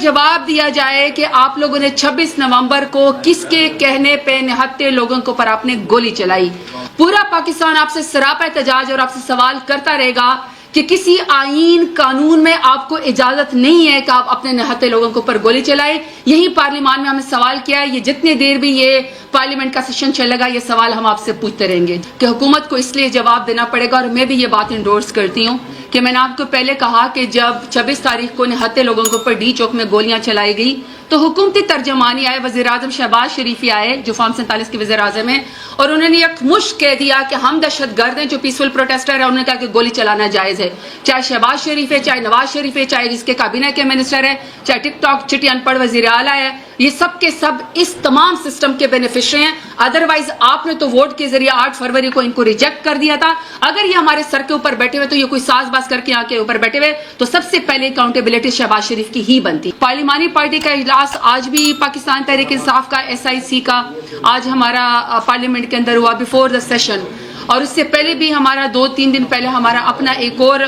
جواب دیا جائے کہ آپ لوگوں نے 26 نومبر کو کس کے کہنے پہ نہتے لوگوں کو پر آپ نے گولی چلائی. پورا پاکستان آپ سے سراپا احتجاج اور آپ سے سوال کرتا رہے گا کہ کسی آئین قانون میں آپ کو اجازت نہیں ہے کہ آپ اپنے نہتے لوگوں کو پر گولی چلائیں. یہی پارلیمان میں ہم نے سوال کیا ہے. یہ جتنی دیر بھی یہ پارلیمنٹ کا سیشن چلے گا یہ سوال ہم آپ سے پوچھتے رہیں گے کہ حکومت کو اس لیے جواب دینا پڑے گا. اور میں بھی یہ بات انڈورس کرتی ہوں کہ میں نے آپ کو پہلے کہا کہ جب 26 تاریخ کو نہتے لوگوں کو پر ڈی چوک میں گولیاں چلائی گئی تو حکومتی ترجمانی آئے, وزیر اعظم شہباز شریفی آئے جو فارم 47 کے وزیر اعظم ہیں, اور انہوں نے ایک مشت کہہ دیا کہ ہم دہشت گرد ہیں. جو پیسفل پروٹیسٹر ہے انہوں نے کہا کہ گولی چلانا جائز ہے, چاہے شہباز شریف ہے, چاہے نواز شریف ہے, چاہے جس کے کابینہ کے منسٹر ہے, چاہے ٹک ٹاک چٹی ان پڑھ وزیر اعلیٰ ہے. یہ سب کے سب اس تمام سسٹم کے بینیفیشری ہیں. ادروائز آپ نے تو ووٹ کے ذریعے 8 فروری کو ان کو ریجیکٹ کر دیا تھا. اگر یہ ہمارے سر کے اوپر بیٹھے ہوئے تو یہ کوئی ساز باز کر کے یہاں کے اوپر بیٹھے ہوئے تو سب سے پہلے اکاؤنٹیبلٹی شہباز شریف کی ہی بنتی. پارلیمانی پارٹی کا اجلاس آج بھی پاکستان تحریک انصاف کا SIC کا آج ہمارا پارلیمنٹ کے اندر ہوا بیفور دا سیشن, اور اس سے پہلے بھی ہمارا 2-3 دن پہلے ہمارا اپنا ایک اور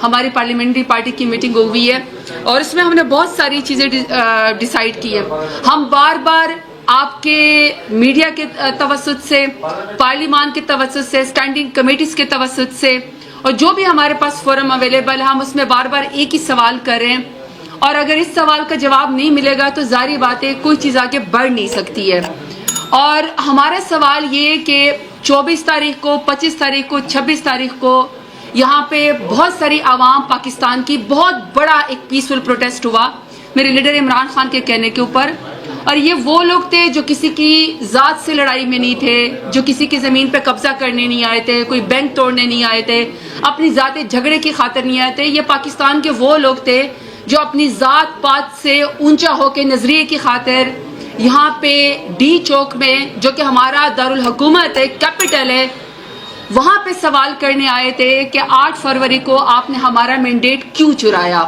ہماری پارلیمنٹری پارٹی کی میٹنگ ہوئی ہے, اور اس میں ہم نے بہت ساری چیزیں ڈیسائیڈ کی ہیں. ہم بار بار آپ کے میڈیا کے توسط سے, پارلیمان کے توسط سے, اسٹینڈنگ کمیٹیز کے توسط سے, اور جو بھی ہمارے پاس فورم اویلیبل ہے ہم اس میں بار بار ایک ہی سوال کر رہے ہیں. اور اگر اس سوال کا جواب نہیں ملے گا تو ظاہری بات ہے کوئی چیز آگے بڑھ نہیں سکتی ہے. اور ہمارا سوال یہ کہ 24 تاریخ کو, 25 تاریخ کو, 26 تاریخ کو یہاں پہ بہت ساری عوام پاکستان کی بہت بڑا ایک پیسفل پروٹیسٹ ہوا میرے لیڈر عمران خان کے کہنے کے اوپر. اور یہ وہ لوگ تھے جو کسی کی ذات سے لڑائی میں نہیں تھے, جو کسی کی زمین پہ قبضہ کرنے نہیں آئے تھے, کوئی بینک توڑنے نہیں آئے تھے, اپنی ذاتی جھگڑے کی خاطر نہیں آئے تھے. یہ پاکستان کے وہ لوگ تھے جو اپنی ذات پات سے اونچا ہو کے نظریے کی خاطر یہاں پہ ڈی چوک میں, جو کہ ہمارا دارالحکومت ہے, کیپٹل ہے, وہاں پہ سوال کرنے آئے تھے کہ 8 فروری کو آپ نے ہمارا مینڈیٹ کیوں چرایا.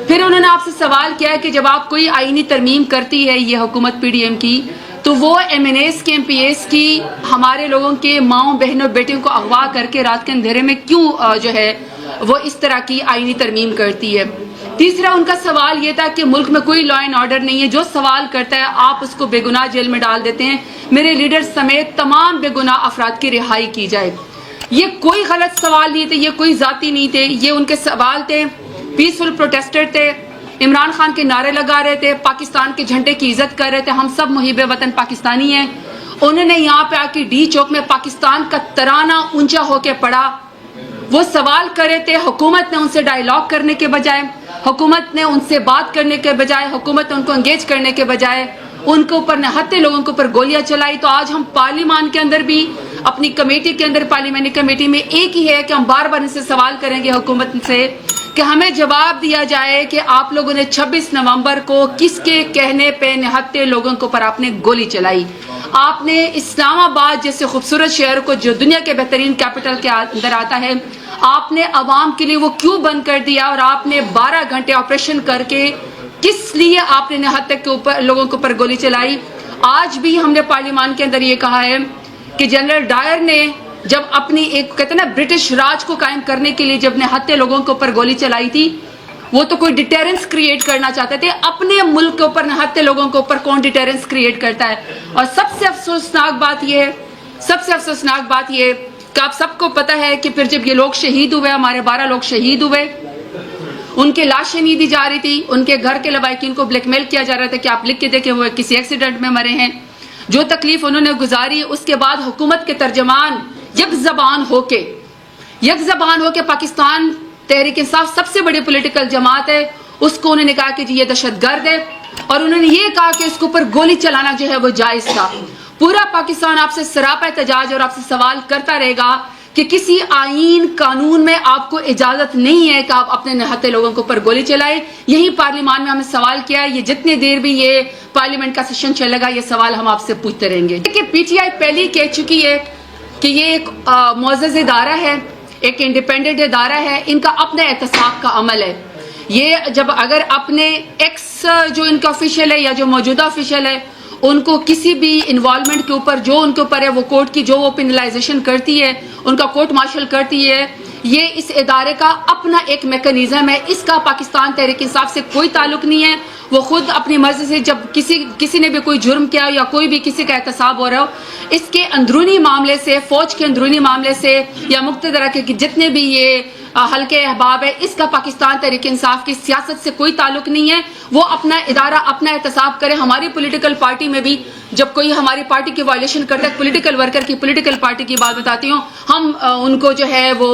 پھر انہوں نے آپ سے سوال کیا کہ جب آپ کوئی آئینی ترمیم کرتی ہے یہ حکومت PDM کی تو وہ MNAs کی, MPAs کی, ہمارے لوگوں کے ماؤں بہنوں بیٹیوں کو اغوا کر کے رات کے اندھیرے میں کیوں جو ہے وہ اس طرح کی آئینی ترمیم کرتی ہے. تیسرا ان کا سوال یہ تھا کہ ملک میں کوئی لا اینڈ آرڈر نہیں ہے, جو سوال کرتا ہے آپ اس کو بے گناہ جیل میں ڈال دیتے ہیں, میرے لیڈر سمیت تمام بے گناہ افراد کی رہائی کی جائے. یہ کوئی غلط سوال نہیں تھے, یہ کوئی ذاتی نہیں تھے, یہ ان کے سوال تھے. پیسفل پروٹیسٹر تھے, عمران خان کے نعرے لگا رہے تھے, پاکستان کے جھنڈے کی عزت کر رہے تھے, ہم سب محب وطن پاکستانی ہیں. انہوں نے یہاں پہ آ کے ڈی چوک میں پاکستان کا ترانہ اونچا ہو کے پڑا. وہ سوال کر رہے تھے, حکومت نے ان سے ڈائیلاگ کرنے کے بجائے, حکومت نے ان سے بات کرنے کے بجائے, حکومت نے ان کو انگیج کرنے کے بجائے ان کے اوپر نہتے لوگوں کے اوپر گولیاں چلائی. تو آج ہم پارلیمان کے اندر بھی اپنی کمیٹی کے اندر, پارلیمانی کمیٹی میں ایک ہی ہے کہ ہم بار بار ان سے سوال کریں گے حکومت سے کہ ہمیں جواب دیا جائے کہ آپ لوگوں نے 26 نومبر کو کس کے کہنے پہ نہتے لوگوں کے اوپر آپ نے گولی چلائی. آپ نے اسلام آباد جیسے خوبصورت شہر کو جو دنیا کے بہترین کیپٹل کے اندر آتا ہے, آپ نے عوام کے لیے وہ کیوں بند کر دیا, اور آپ نے 12 گھنٹے آپریشن کر کے کس لیے آپ نے نہتے کے اوپر لوگوں کے اوپر گولی چلائی. آج بھی ہم نے پارلیمان کے اندر یہ کہا ہے کہ جنرل ڈائر نے جب اپنی ایک کہتے ہیں نا برٹش راج کو قائم کرنے کے لیے جب نہتے لوگوں کے اوپر گولی چلائی تھی, وہ تو کوئی ڈیٹیرنس کریٹ کرنا چاہتے تھے. اپنے ملک کے اوپر نہتے لوگوں کے اوپر کون ڈیٹیرنس کریٹ کرتا ہے. اور سب سے افسوسناک بات یہ کہ آپ سب کو پتہ ہے کہ پھر جب یہ لوگ شہید ہوئے, ہمارے 12 لوگ شہید ہوئے, ان کے لاشیں نہیں دی جا رہی تھی, ان کے گھر کے لوائقین کو بلیک میل کیا جا رہا تھا کہ آپ لکھ کے دیں کہ وہ کسی ایکسیڈنٹ میں مرے ہیں. جو تکلیف انہوں نے گزاری, اس کے بعد حکومت کے ترجمان یک زبان ہو کے پاکستان تحریک انصاف سب سے بڑی پولیٹیکل جماعت ہے, اس کو انہوں نے کہا کہ جی یہ دہشت گرد ہے, اور انہوں نے یہ کہا کہ اس کے اوپر گولی چلانا جو ہے وہ جائز تھا. پورا پاکستان آپ سے سراپا احتجاج اور آپ سے سوال کرتا رہے گا کہ کسی آئین قانون میں آپ کو اجازت نہیں ہے کہ آپ اپنے نہتے لوگوں کے اوپر گولی چلائیں. یہی پارلیمان میں ہم نے سوال کیا, یہ جتنے دیر بھی یہ پارلیمنٹ کا سیشن چلے گا یہ سوال ہم آپ سے پوچھتے رہیں گے. کہ PTI پہلی کہہ چکی ہے کہ یہ ایک معزز ادارہ ہے, ایک انڈیپینڈنٹ ادارہ ہے, ان کا اپنے احتساب کا عمل ہے. یہ جب اگر اپنے ایکس جو ان کا آفیشیل ہے یا جو موجودہ آفیشیل ہے ان کو کسی بھی انوالومنٹ کے اوپر جو ان کے اوپر ہے وہ کورٹ کی جو وہ پینلائزیشن کرتی ہے, ان کا کورٹ مارشل کرتی ہے, یہ اس ادارے کا اپنا ایک میکانزم ہے, اس کا پاکستان تحریک انصاف سے کوئی تعلق نہیں ہے. وہ خود اپنی مرضی سے جب کسی نے بھی کوئی جرم کیا یا کوئی بھی کسی کا احتساب ہو رہا ہو, اس کے اندرونی معاملے سے, فوج کے اندرونی معاملے سے یا مقتدرہ کے جتنے بھی یہ حلقے احباب ہے, اس کا پاکستان تحریک انصاف کی سیاست سے کوئی تعلق نہیں ہے. وہ اپنا ادارہ اپنا احتساب کرے. ہماری پولیٹیکل پارٹی میں بھی جب کوئی ہماری پارٹی کی وائلیشن کرتا ہے, پولیٹیکل ورکر کی پولیٹیکل پارٹی کی بات بتاتی ہوں, ہم ان کو جو ہے وہ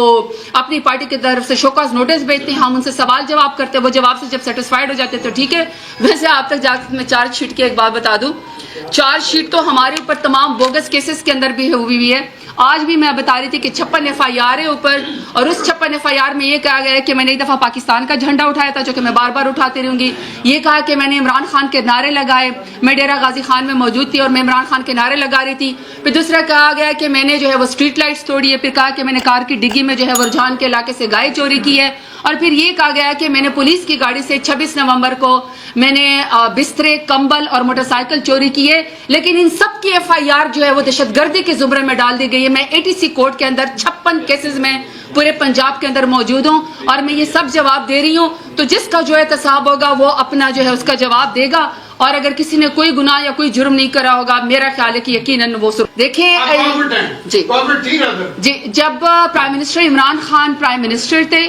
اپنی پارٹی کی طرف سے شوکاز نوٹس بھیجتے ہیں, ہم ان سے سوال جواب کرتے ہیں, وہ جواب سے جب سیٹسفائیڈ ہو جاتے ہیں تو ٹھیک ہے. ویسے آپ تک جا میں چارج شیٹ کی ایک بات بتا دوں, چارج شیٹ تو ہمارے اوپر تمام بوگس کیسز کے اندر بھی ہوئی ہے. آج بھی میں بتا رہی تھی کہ 56 FIR ہے اوپر, اور اس 56 FIR میں یہ کہا گیا ہے کہ میں نے ایک دفعہ پاکستان کا جھنڈا اٹھایا تھا, جو کہ میں بار بار اٹھاتی رہوں گی. یہ کہا کہ میں نے عمران خان کے نعرے لگائے, میں ڈیرہ غازی خان میں موجود تھی اور میں عمران خان کے نعرے لگا رہی تھی. پھر دوسرا کہا گیا کہ میں نے جو ہے وہ اسٹریٹ لائٹس توڑی ہے. پھر کہا کہ میں نے کار کی ڈگی میں جو ہے وہ رجحان کے علاقے سے گائے چوری کی ہے. اور پھر یہ کہا گیا کہ میں نے پولیس کی گاڑی سے 26 نومبر کو میں نے بسترے, کمبل اور موٹر سائیکل چوری کی ہے. لیکن ان سب کی FIR جو ہے وہ دہشت گردی کے زمرے میں ڈال دی گئی ہے. میں ATC کورٹ کے اندر 56 کیسز میں پورے پنجاب کے اندر موجود ہوں اور میں یہ سب جواب دے رہی ہوں. تو جس کا جو احتساب ہوگا وہ اپنا جو ہے اس کا جواب دے گا, اور اگر کسی نے کوئی گناہ یا کوئی جرم نہیں کرا ہوگا, میرا خیال ہے کہ یقیناً وہ دیکھیں جی جب prime minister Imran Khan prime minister تھے,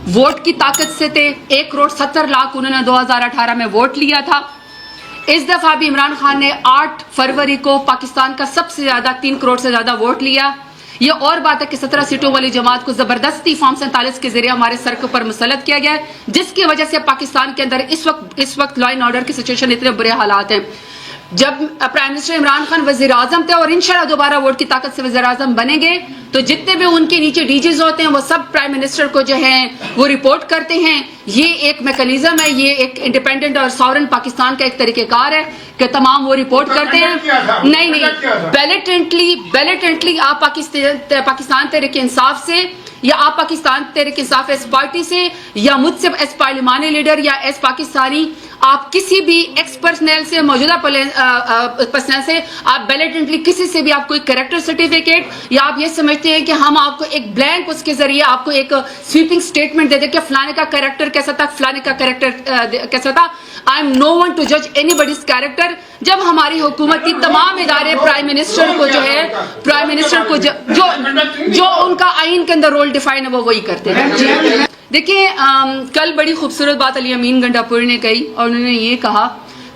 ووٹ کی طاقت سے تھے, 1,70,00,000 انہوں نے 2018 میں ووٹ لیا تھا. اس دفعہ بھی عمران خان نے 8 فروری کو پاکستان کا سب سے زیادہ 3 کروڑ سے زیادہ ووٹ لیا. یہ اور بات ہے کہ 17 سیٹوں والی جماعت کو زبردستی فارم 47 کے ذریعے ہمارے سر کے اوپر مسلط کیا گیا ہے, جس کی وجہ سے پاکستان کے اندر اس وقت لا اینڈ آرڈر کی سچویشن اتنے برے حالات ہیں. جب پرائم منسٹر عمران خان وزیر اعظم تھے اور انشاءاللہ دوبارہ ووٹ کی طاقت سے وزیر اعظم بنیں گے, تو جتنے بھی ان کے نیچے DGs ہوتے ہیں وہ سب پرائم منسٹر کو جو ہے وہ رپورٹ کرتے ہیں. یہ ایک میکانزم ہے, یہ ایک انڈیپینڈنٹ اور ساورن پاکستان کا ایک طریقہ کار ہے کہ تمام وہ رپورٹ کرتے ہیں. نہیں, بیلیٹنٹلی آپ پاکستان تحریک انصاف سے یا آپ پاکستان تحریک انصاف ایس پارٹی سے یا مجھ سے ایس پارلیمانی لیڈر یا ایس پاکستانی, آپ کسی بھی ایکس پرسنل سے, موجودہ پرسنل سے, آپ بیلیٹنٹلی کسی سے بھی آپ کو ایک کریکٹر سرٹیفکیٹ یا آپ یہ سمجھتے ہیں کہ ہم آپ کو ایک بلینک اس کے ذریعے آپ کو ایک سویپنگ سٹیٹمنٹ دے دیں کہ فلانے کا کریکٹر کیسا تھا, فلانے کا کریکٹر کیسا تھا. I am no one to judge anybody's character. جب ہماری حکومت کی تمام ادارے پرائم منسٹر کو جو ہے پرائم منسٹر کو جو ان کا آئین کے اندر رول ڈیفائن ہے وہ وہی کرتے ہیں. دیکھیں, کل بڑی خوبصورت بات علی امین گنڈا پوری نے کہی, اور انہوں نے یہ کہا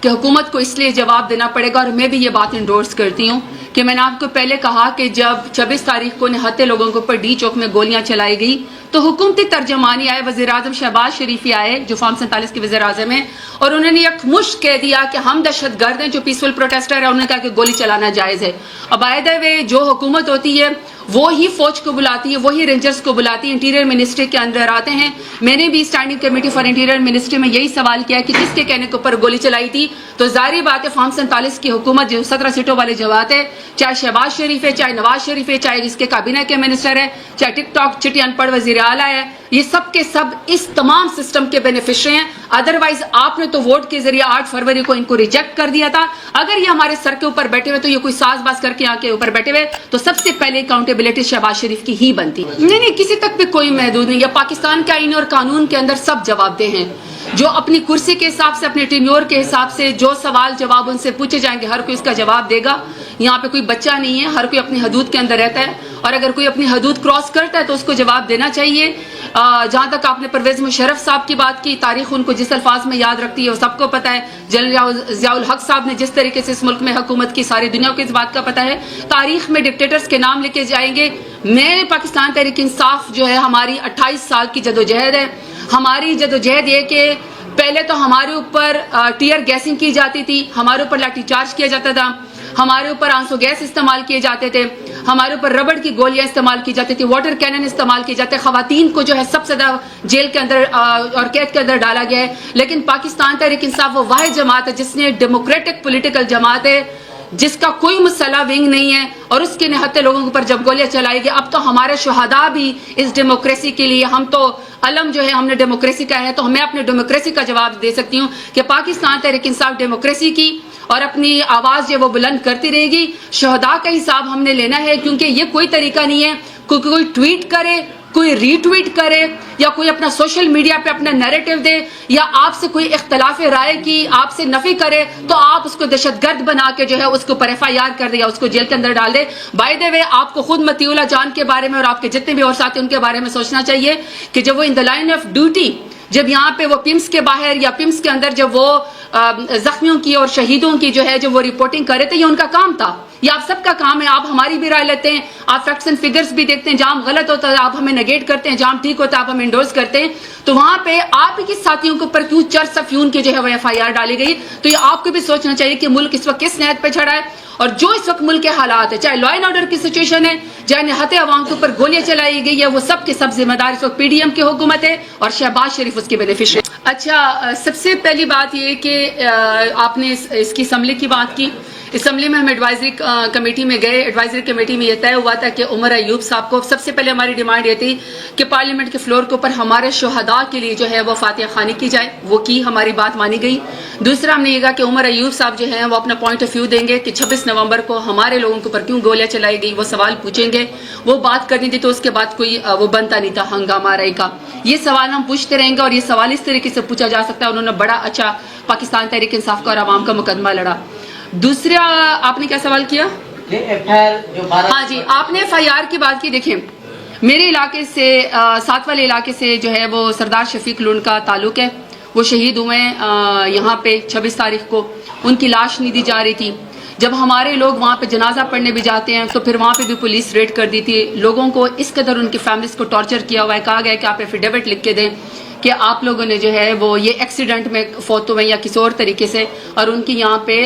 کہ حکومت کو اس لیے جواب دینا پڑے گا, اور میں بھی یہ بات انڈورس کرتی ہوں کہ میں نے آپ کو پہلے کہا کہ جب 26 تاریخ کو نہتے لوگوں کے اوپر ڈی چوک میں گولیاں چلائی گئی تو حکومتی ترجمانی آئے, وزیر اعظم شہباز شریفی آئے جو فارم 47 کے وزیر اعظم ہیں, اور انہوں نے ایک مشت کہہ دیا کہ ہم دہشت گرد ہیں, جو پیسفل پروٹیسٹر ہیں انہوں نے کہا کہ گولی چلانا جائز ہے. اب بائی دا وے جو حکومت ہوتی ہے وہی فوج کو بلاتی ہے, وہی رینجرز کو بلاتی ہے, انٹیریئر منسٹری کے اندر آتے ہیں. میں نے بھی standing committee for interior ministry میں یہی سوال کیا کہ کس کے کہنے کے اوپر گولی چلائی تھی, تو ظاہری بات ہے فارم 47 کی حکومت جو 17 سیٹوں والے جماعت ہے, چاہے شہباز شریف ہے, چاہے نواز شریف ہے, چاہے اس کے کابینہ کے منسٹر ہے, چاہے ٹک ٹاک چٹی ان پڑھ وزیر اعلیٰ ہے, یہ سب کے سب اس تمام سسٹم کے بینیفیشری ہیں. ادروائز آپ نے تو ووٹ کے ذریعے 8 فروری کو ان کو ریجیکٹ کر دیا تھا. اگر یہ ہمارے سر کے اوپر بیٹھے ہوئے تو یہ کوئی ساز باز کر کے یہاں کے اوپر بیٹھے ہوئے تو سب سے پہلے اکاؤنٹیبلٹی شہباز شریف کی ہی بنتی. نہیں, کسی تک بھی کوئی محدود نہیں ہے. پاکستان کے آئین اور قانون کے اندر سب جواب دہ ہیں, جو اپنی کرسی کے حساب سے, اپنے ٹینیور کے حساب سے جو سوال جواب ان سے پوچھے جائیں گے ہر کوئی اس کا جواب دے گا. یہاں پہ کوئی بچہ نہیں ہے, ہر کوئی اپنی حدود کے اندر رہتا ہے, اور اگر کوئی اپنی حدود کراس کرتا ہے تو اس کو جواب دینا چاہیے. جہاں تک آپ نے پرویز مشرف صاحب کی بات کی, تاریخ ان کو جس الفاظ میں یاد رکھتی ہے وہ سب کو پتہ ہے. جنرل ضیاء الحق صاحب نے جس طریقے سے اس ملک میں حکومت کی ساری دنیا کو اس بات کا پتہ ہے. تاریخ میں ڈکٹیٹرز کے نام لے کے جائیں گے. میں پاکستان تحریک انصاف جو ہے ہماری 28 سال کی جدوجہد ہے. ہماری جدوجہد یہ کہ پہلے تو ہمارے اوپر ٹیئر گیسنگ کی جاتی تھی, ہمارے اوپر لاٹھی چارج کیا جاتا تھا, ہمارے اوپر آنسو گیس استعمال کیے جاتے تھے, ہمارے اوپر ربڑ کی گولیاں استعمال کی جاتی تھی, واٹر کینن استعمال کیے جاتے, خواتین کو جو ہے سب سے زیادہ جیل کے اندر اور قید کے اندر ڈالا گیا ہے. لیکن پاکستان تحریک انصاف وہ واحد جماعت ہے جس نے ڈیموکریٹک پولیٹیکل جماعت ہے جس کا کوئی مسلح ونگ نہیں ہے, اور اس کے نہتے لوگوں کے اوپر جب گولیاں چلائی گئی. اب تو ہمارے شہداء بھی اس ڈیموکریسی کے لیے, ہم تو علم جو ہے ہم نے ڈیموکریسی کا ہے, تو میں اپنے ڈیموکریسی کا جواب دے سکتی ہوں کہ پاکستان تحریک انصاف ڈیموکریسی کی اور اپنی آواز جو وہ بلند کرتی رہے گی. شہداء کا حساب ہم نے لینا ہے, کیونکہ یہ کوئی طریقہ نہیں ہے کوئی ٹویٹ کرے, کوئی ری ٹویٹ کرے یا کوئی اپنا سوشل میڈیا پہ اپنا نیریٹو دے یا آپ سے کوئی اختلاف رائے کی آپ سے نفی کرے تو آپ اس کو دہشت گرد بنا کے جو ہے اس کو پر ایف آئی آر کر دے یا اس کو جیل کے اندر ڈال دے. بائی دا وے آپ کو خود مطیع اللہ جان کے بارے میں اور آپ کے جتنے بھی اور ساتھی ان کے بارے میں سوچنا چاہیے کہ جب وہ ان دا لائن آف ڈیوٹی جب یہاں پہ وہ پمس کے باہر یا پمس کے اندر جب وہ زخمیوں کی اور شہیدوں کی جو ہے جب وہ رپورٹنگ کر رہے تھے یہ ان کا کام تھا. یہ آپ سب کا کام ہے. آپ ہماری بھی رائے لیتے ہیں, آپ فیکٹس اینڈ فگرز بھی دیکھتے ہیں, جہاں غلط ہوتا ہے آپ ہمیں نگیٹ کرتے ہیں, جہاں ٹھیک ہوتا ہے آپ ہمیں انڈورس کرتے ہیں. تو وہاں پہ آپ ہی کے ساتھیوں کے اوپر کیوں چرس افیون کی جو ہے وہ ایف آئی آر ڈالی گئی. تو یہ آپ کو بھی سوچنا چاہیے کہ ملک اس وقت کس نہج پہ چڑھا ہے اور جو اس وقت ملک کے حالات ہے, چاہے لا اینڈ آرڈر کی سچویشن ہے, چاہے نہتے عوام کے اوپر گولیاں چلائی گئی ہے, وہ سب کے سب ذمہ دار اس وقت پی ڈی ایم کی حکومت ہے اور شہباز شریف اس کے بینیفیشری. اچھا, سب سے پہلی بات یہ کہ آپ نے اس کی اسمبلی کی بات کی. اسمبلی میں ہم ایڈوائزری کمیٹی میں گئے. ایڈوائزری کمیٹی میں یہ طے ہوا تھا کہ عمر ایوب صاحب کو سب سے پہلے ہماری ڈیمانڈ یہ تھی کہ پارلیمنٹ کے فلور کے اوپر ہمارے شہداء کے لیے جو ہے وہ فاتحہ خوانی کی جائے. وہ کی, ہماری بات مانی گئی. دوسرا ہم نے یہ کہا کہ عمر ایوب صاحب جو ہیں وہ اپنا پوائنٹ آف ویو دیں گے کہ 26 نومبر کو ہمارے لوگوں کے اوپر کیوں گولیاں چلائی گئی, وہ سوال پوچھیں گے. وہ بات کرنی تھی تو اس کے بعد کوئی وہ بنتا نہیں تھا ہنگامہ رائی کا. یہ سوال ہم پوچھتے رہیں گے اور یہ سوال اس طریقے سے پوچھا جا سکتا ہے. انہوں نے بڑا اچھا پاکستان تحریک انصاف کا اور عوام کا مقدمہ لڑا. دوسرا آپ نے کیا سوال کیا؟ ہاں جی, آپ نے ایف آئی آر کی بات کی. دیکھیں, میرے علاقے سے ساتھ والے علاقے سے جو ہے وہ سردار شفیق لون کا تعلق ہے. وہ شہید ہوئے یہاں پہ 26 تاریخ کو. ان کی لاش نہیں دی جا رہی تھی. جب ہمارے لوگ وہاں پہ جنازہ پڑھنے بھی جاتے ہیں تو پھر وہاں پہ بھی پولیس ریڈ کر دی تھی. لوگوں کو اس قدر ان کی فیملیز کو ٹارچر کیا ہوا ہے. کہا گیا کہ آپ ایفیڈیوٹ لکھ کے دیں کہ آپ لوگوں نے جو ہے وہ یہ ایکسیڈنٹ میں فوت ہوئے یا کسی اور طریقے سے, اور ان کی یہاں پہ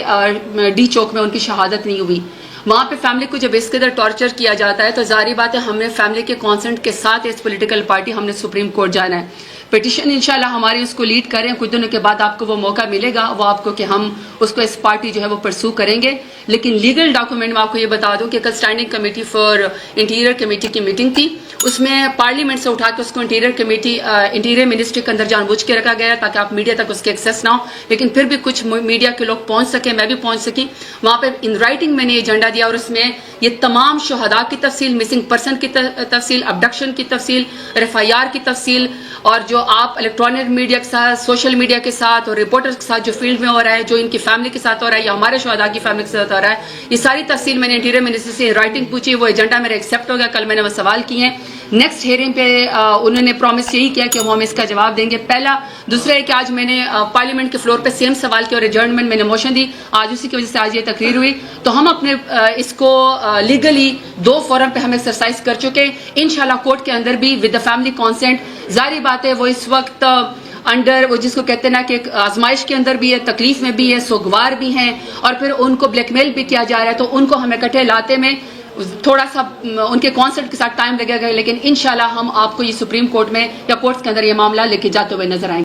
ڈی چوک میں ان کی شہادت نہیں ہوئی. وہاں پہ فیملی کو جب اس قدر ٹارچر کیا جاتا ہے تو ظاہری بات ہے ہم نے فیملی کے کانسنٹ کے ساتھ اس پولیٹیکل پارٹی ہم نے سپریم کورٹ جانا ہے. پیٹیشن انشاءاللہ ہماری اس کو لیڈ کریں. کچھ دنوں کے بعد آپ کو وہ موقع ملے گا وہ آپ کو کہ ہم اس کو اس پارٹی جو ہے وہ پرسو کریں گے. لیکن لیگل ڈاکومنٹ میں آپ کو یہ بتا دوں کہ کل standing committee for interior committee کی میٹنگ تھی. اس میں پارلیمنٹ سے اٹھا کے اس کو انٹیریئر منسٹری کے اندر جان بوجھ کے رکھا گیا تاکہ آپ میڈیا تک اس کے ایکسیس نہ ہو. لیکن پھر بھی کچھ میڈیا کے لوگ پہنچ سکے, میں بھی پہنچ سکی. وہاں پہ ان رائٹنگ میں نے یہ ایجنڈا دیا اور اس میں یہ تمام شہداء کی تفصیل, مسنگ پرسن کی تفصیل, ابڈکشن کی تفصیل, ایف آئی آر کی تفصیل, اور جو آپ الیکٹرانک میڈیا کے ساتھ, سوشل میڈیا کے ساتھ اور رپورٹرز کے ساتھ جو فیلڈ میں ہو رہا ہے, جو ان کی فیملی کے ساتھ ہو رہا ہے یا ہمارے شہداء کی فیملی کے ساتھ ہو رہا ہے, یہ ساری تفصیل میں نے انٹیریئر منسٹر سے رائٹنگ پوچھی. وہ ایجنڈا میرا ایکسیپٹ ہو گیا. کل میں نے وہ سوال کیے ہیں. نیکسٹ ہیئرنگ پہ انہوں نے پرومس یہی کیا کہ وہ ہمیں اس کا جواب دیں گے. پہلا. دوسرا ہے کہ آج میں نے پارلیمنٹ کے فلور پہ سیم سوال کیا اور ایڈجرنمنٹ میں نے موشن دی. آج اسی کی وجہ سے آج یہ تقریر ہوئی. تو ہم اپنے اس کو لیگلی 2 فورم پہ ہم ایکسرسائز کر چکے. انشاءاللہ کورٹ کے اندر بھی ود دا فیملی کانسنٹ. ظاہری بات ہے وہ اس وقت انڈر وہ جس کو کہتے ہیں نا کہ آزمائش کے اندر بھی ہے, تکلیف میں بھی ہے, سوگوار بھی ہیں, اور پھر ان کو بلیک میل بھی کیا جا رہا ہے. تو ان کو ہمیں اکٹھے لاتے میں تھوڑا سا ان کے کانسرٹ کے ساتھ ٹائم لگے گا. لیکن انشاءاللہ ہم آپ کو یہ سپریم کورٹ میں یا کورٹس کے اندر یہ معاملہ لے کے جاتے ہوئے نظر آئیں گے.